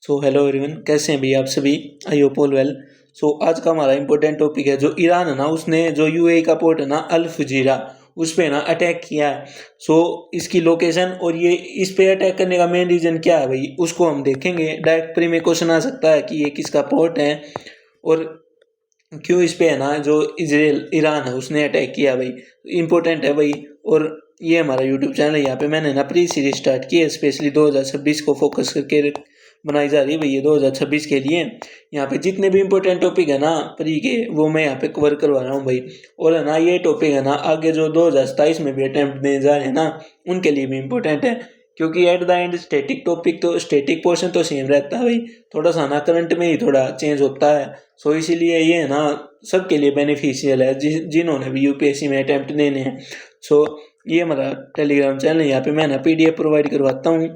So hello everyone, कैसे हैं भैया आप सभी। I hope all well. So आज का हमारा इंपॉर्टेंट टॉपिक है जो ईरान है ना, उसने जो यूएई का पोर्ट है ना अल फुजीरा, उस पे ना अटैक किया है। सो इसकी लोकेशन और ये इस पे अटैक करने का मेन रीज़न क्या है भाई, उसको हम देखेंगे। डायरेक्ट प्री में क्वेश्चन आ सकता है कि ये किसका पोर्ट है और क्यों इस पे है ना जो इजराइल ईरान है उसने अटैक किया भाई, इंपॉर्टेंट है भाई। और ये हमारा यूट्यूब चैनल है, यहाँ पे मैंने ना प्री सीरीज स्टार्ट की है, स्पेशली 2026 को फोकस करके बनाई जा रही है भाई, ये 2026 के लिए। यहाँ पे जितने भी इंपॉर्टेंट टॉपिक है ना प्री के, वो मैं यहाँ पे कवर करवा रहा हूँ भाई। और है ना ये टॉपिक है ना आगे जो 2027 में भी अटेम्प्ट देने जा रहे हैं ना, उनके लिए भी इम्पोर्टेंट है। क्योंकि at the end static topic तो स्टैटिक पोर्शन तो सेम रहता है भाई, थोड़ा सा ना करंट में ही थोड़ा चेंज होता है। सो इसीलिए ये है ना सबके लिए बेनिफिशियल है जिन्होंने भी यूपीएससी में अटेम्प्ट देने हैं। सो ये हमारा टेलीग्राम चैनल है, यहाँ पे मैं ना पीडीएफ प्रोवाइड करवाता हूँ।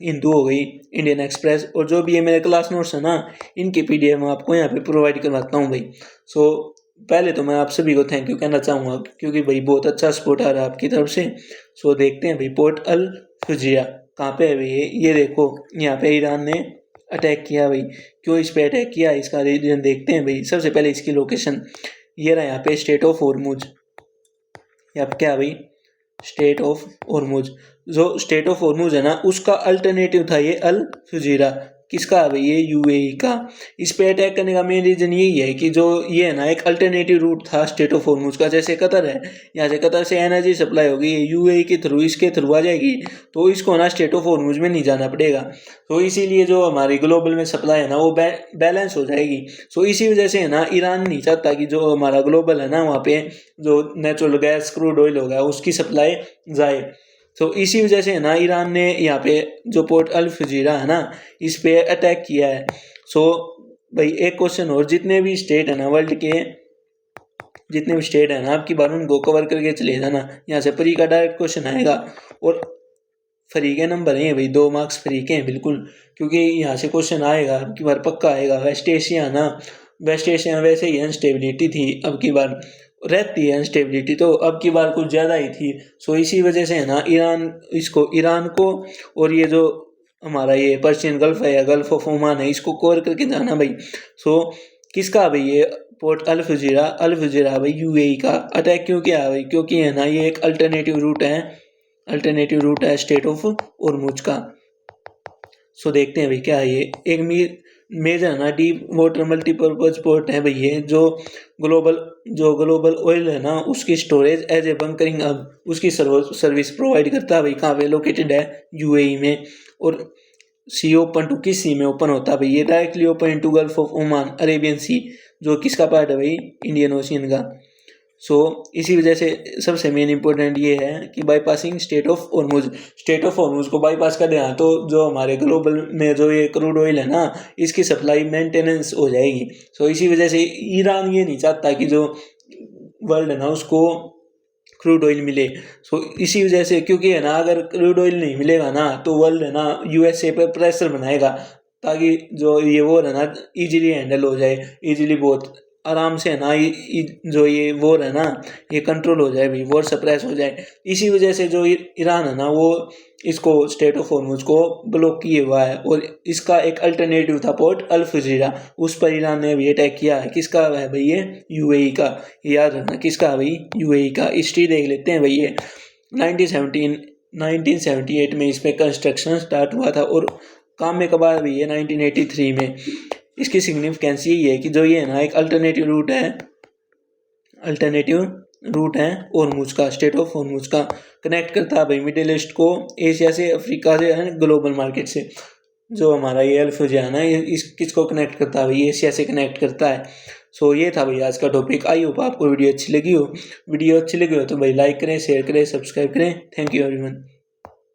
हिंदू हो गई, इंडियन एक्सप्रेस, और जो भी ये मेरे क्लास नोट्स है ना, इनकी पीडीएफ मैं आपको यहाँ पे प्रोवाइड करवाता हूँ भाई। सो पहले तो मैं आप सभी को थैंक यू कहना चाहूँगा, क्योंकि भाई बहुत अच्छा सपोर्ट आ रहा है आपकी तरफ से। सो देखते हैं भाई पोर्ट अल फुजिया कहाँ पे है भाई। ये देखो, यहाँ पे ईरान ने अटैक किया भाई। क्यों इस पे अटैक किया, इसका रीजन देखते हैं भाई। सबसे पहले इसकी लोकेशन ये रहा, यहाँ पे स्टेट ऑफ हॉर्मुज। यहाँ पे क्या भाई, स्टेट ऑफ हॉर्मुज। जो स्टेट ऑफ हॉर्मुज है ना, उसका अल्टरनेटिव था ये अल फुजीरा। किसका है भाई, ये यूएई का। इस पे अटैक करने का मेन रीजन यही है कि जो ये है ना एक अल्टरनेटिव रूट था स्टेट ऑफ हॉर्मुज का। जैसे कतर है, यहाँ से कतर से एनर्जी सप्लाई होगी, यूएई के थ्रू इसके थ्रू आ जाएगी, तो इसको ना स्टेट ऑफ हॉर्मुज में नहीं जाना पड़ेगा। तो इसीलिए जो हमारी ग्लोबल में सप्लाई है ना वो बैलेंस हो जाएगी। सो इसी वजह से है ना ईरान नहीं चाहता कि जो हमारा ग्लोबल है ना वहाँ पे जो नेचुरल गैस क्रूड ऑयल होगा उसकी सप्लाई जाए। तो इसी वजह से है ना ईरान ने यहाँ पे जो पोर्ट अल फुजीरा है ना, इस पे अटैक किया है। सो भाई एक क्वेश्चन और, जितने भी स्टेट है ना वर्ल्ड के, जितने भी स्टेट है ना आपकी बार उनको कवर करके चले जाना। यहाँ से प्री का डायरेक्ट क्वेश्चन आएगा और फ्री के नंबर हैं भाई, 2 मार्क्स फ्री के हैं बिल्कुल, क्योंकि यहाँ से क्वेश्चन आएगा अब की बार पक्का आएगा। वेस्ट एशिया ना, वेस्ट एशिया में वैसे ही अनस्टेबिलिटी थी, अब की बार रहती है अनस्टेबिलिटी, तो अब की बार कुछ ज़्यादा ही थी। सो इसी वजह से है ना ईरान को और ये जो हमारा ये पर्शियन गल्फ है या गल्फ ऑफ ओमान है, इसको कवर करके जाना भाई। सो किसका भाई ये पोर्ट अल फुजीरा भाई यूएई का। अटैक क्यों किया भाई, क्योंकि है ना ये एक अल्टरनेटिव रूट है स्टेट ऑफ हॉर्मुज का। सो देखते हैं भाई क्या है ये। एक मेजर ना डीप वाटर मल्टीपर्पज पोर्ट है भाई ये, जो ग्लोबल ऑयल है ना उसकी storage as a bunkering hub उसकी सर्विस प्रोवाइड करता है भाई। कहाँ पे लोकेटेड है, यूएई में। और सी ओपन टू किस सी में ओपन होता है भाई, ये directly open to Gulf of Oman, Arabian Sea, जो किसका पार्ट है भाई, इंडियन ओशियन का। सो इसी वजह से सबसे मेन इंपॉर्टेंट ये है कि बाईपासिंग स्टेट ऑफ हॉर्मुज को बाईपास कर देना, तो जो हमारे ग्लोबल में जो ये क्रूड ऑयल है ना, इसकी सप्लाई मेंटेनेंस हो जाएगी। सो इसी वजह से ईरान ये नहीं चाहता कि जो वर्ल्ड है ना उसको क्रूड ऑयल मिले। सो इसी वजह से, क्योंकि है ना अगर क्रूड ऑयल नहीं मिलेगा ना तो वर्ल्ड है ना यूएसए पर प्रेशर बनाएगा, ताकि जो ये वॉर है ना इजीली हैंडल हो जाए, इजीली बहुत आराम से है ना जो ये वॉर है ना ये कंट्रोल हो जाए भाई, वॉर सप्रेस हो जाए। इसी वजह से जो ईरान है ना वो इसको स्टेट ऑफ हॉर्मुज को ब्लॉक किए हुआ है, और इसका एक अल्टरनेटिव था पोर्ट अल फुजीरा, उस पर ईरान ने भी अटैक किया है। किसका है भाई, ये यूएई का। याद रखना किसका है भाई, यूएई का। हिस्ट्री देख लेते हैं भाई। ये 1978 में इस पर कंस्ट्रक्शन स्टार्ट हुआ था, और काम में कब आया भाई ये 1983 में। इसकी सिग्निफिकेंस यही है कि जो ये है ना एक अल्टरनेटिव रूट है हॉर्मुज का, स्टेट ऑफ हॉर्मुज का। कनेक्ट करता है भाई मिडिल ईस्ट को एशिया से, अफ्रीका से, ग्लोबल मार्केट से। जो हमारा ये अल फुजिया है ना, इस किसको कनेक्ट करता है भाई, एशिया से कनेक्ट करता है। सो ये था भाई आज का टॉपिक। आई होप आपको वीडियो अच्छी लगी हो तो भाई लाइक करें, शेयर करें, सब्सक्राइब करें। Thank you everyone.